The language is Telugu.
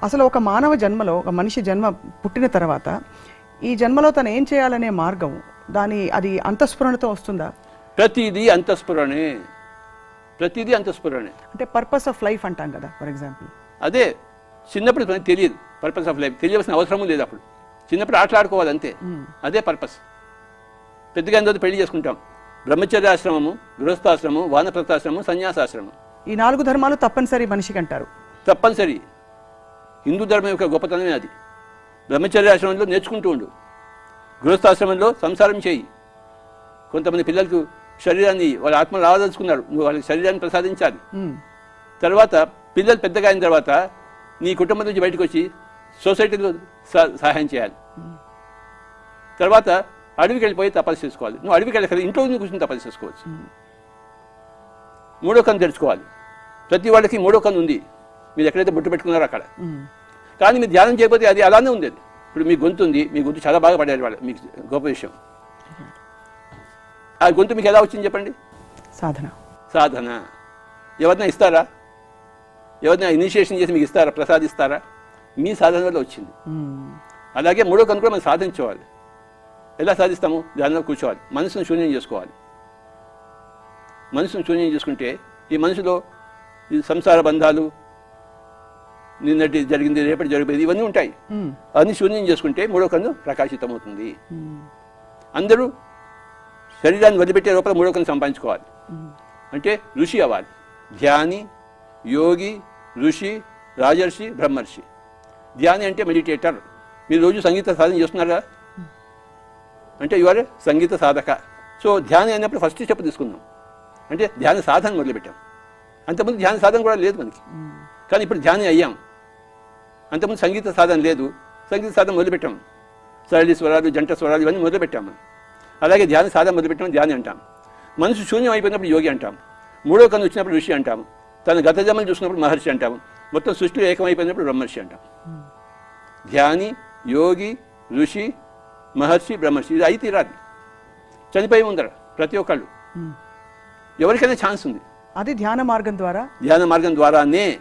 అసలు ఒక మానవ జన్మలో ఒక మనిషి జన్మ పుట్టిన తర్వాత ఈ జన్మలో తను ఏం చేయాలనే మార్గం అది అంతఃస్ఫురణతో వస్తుందా? ప్రతిదీ అంతఃస్ఫురణే, ప్రతిదీ అంతఃస్ఫురణే. అంటే పర్పస్ ఆఫ్ లైఫ్ అంటాం కదా ఫర్ ఎగ్జాంపుల్. అదే చిన్నప్పుడు మనకు తెలియదు పర్పస్ ఆఫ్ లైఫ్, తెలియవలసిన అవసరము లేదు. అప్పుడు చిన్నప్పుడు ఆటలాడుకోవాలి అంతే, అదే పర్పస్. పెద్దగా ఎంతో పెళ్లి చేసుకుంటాం. బ్రహ్మచర్యాశ్రమము, గృహస్థాశ్రమము, వానప్రస్థాశ్రమము, సన్యాసాశ్రమం, ఈ 4 ధర్మాలు తప్పనిసరి మనిషికి అంటారు. తప్పనిసరి. హిందూ ధర్మం యొక్క గొప్పతనమే అది. బ్రహ్మచర్యాశ్రమంలో నేర్చుకుంటూ ఉండు, గృహస్థాశ్రమంలో సంసారం చేయి. కొంతమంది పిల్లలకు శరీరాన్ని వాళ్ళ ఆత్మ రావదలుచుకున్నారు, నువ్వు వాళ్ళకి శరీరాన్ని ప్రసాదించాలి. తర్వాత పిల్లలు పెద్దగా అయిన తర్వాత నీ కుటుంబం నుంచి బయటకు వచ్చి సొసైటీలో సహాయం చేయాలి. తర్వాత అడవికి వెళ్ళిపోయి తపస్సు చేసుకోవాలి. నువ్వు అడవికి వెళ్ళి ఇంట్లో కూర్చొని తపస్సు చేసుకోవచ్చు. 3వ కన్ను తెరుచుకోవాలి. ప్రతి వాళ్ళకి 3వ కన్ను ఉంది, మీరు ఎక్కడైతే బొట్టు పెట్టుకున్నారో అక్కడ. కానీ మీరు ధ్యానం చేయకపోతే అది అలానే ఉంది. అది ఇప్పుడు మీ గొంతు ఉంది, మీ గొంతు చాలా బాగా పడేది వాళ్ళు, మీకు గొప్ప విషయం. ఆ గొంతు మీకు ఎలా వచ్చింది చెప్పండి? సాధన. సాధన. ఎవరినైనా ఇస్తారా? ఎవరినైనా ఇనిషియేషన్ చేసి మీకు ఇస్తారా, ప్రసాదిస్తారా? మీ సాధన వల్ల వచ్చింది. అలాగే 3వ కన్ను కూడా మనం సాధించుకోవాలి. ఎలా సాధిస్తాము? ధ్యానంలో కూర్చోవాలి, మనసును శూన్యం చేసుకోవాలి. మనసును శూన్యం చేసుకుంటే ఈ మనసులో ఈ సంసార బంధాలు, నిన్నటి జరిగింది రేపటి జరిగేది ఇవన్నీ ఉంటాయి. అన్ని శూన్యం చేసుకుంటే 3వ కన్ను ప్రకాశితమవుతుంది. అందరూ శరీరాన్ని వదిలిపెట్టే లోపల 3వ కన్ను సంపాదించుకోవాలి. అంటే ఋషి అవ్వాలి. ధ్యాని, యోగి, ఋషి, రాజర్షి, బ్రహ్మర్షి. ధ్యాని అంటే మెడిటేటర్. మీరు రోజు సంగీత సాధన చేస్తున్నారా అంటే ఇవాళ సంగీత సాధక. సో ధ్యానం అయినప్పుడు ఫస్ట్ స్టెప్ తీసుకుందాం, అంటే ధ్యాన సాధన మొదలుపెట్టాం. అంతకుముందు ధ్యాన సాధన కూడా లేదు మనకి, కానీ ఇప్పుడు ధ్యానం అయ్యాం. అంతకుముందు సంగీత సాధన లేదు, సంగీత సాధన మొదలుపెట్టాం. సరళి స్వరాలు, జంట స్వరాలు ఇవన్నీ మొదలుపెట్టాం మనం. అలాగే ధ్యాన సాధన మొదలుపెట్టాం, ధ్యానం అంటాం. మనసు శూన్యం అయిపోయినప్పుడు యోగి అంటాం. 3వ కన్ను వచ్చినప్పుడు ఋషి అంటాము. తన గత జన్మలు చూసినప్పుడు మహర్షి అంటాము. మొత్తం సృష్టిలో ఏకమైపోయినప్పుడు బ్రహ్మర్షి అంటాం. ధ్యాని, యోగి, ఋషి, మహర్షి, బ్రహ్మర్షి ఇది అయితే తీరాలి. చనిపోయి ఉందర ప్రతి ఒక్కళ్ళు, ఎవరికైనా ఛాన్స్ ఉంది. అది ధ్యాన మార్గం ద్వారానే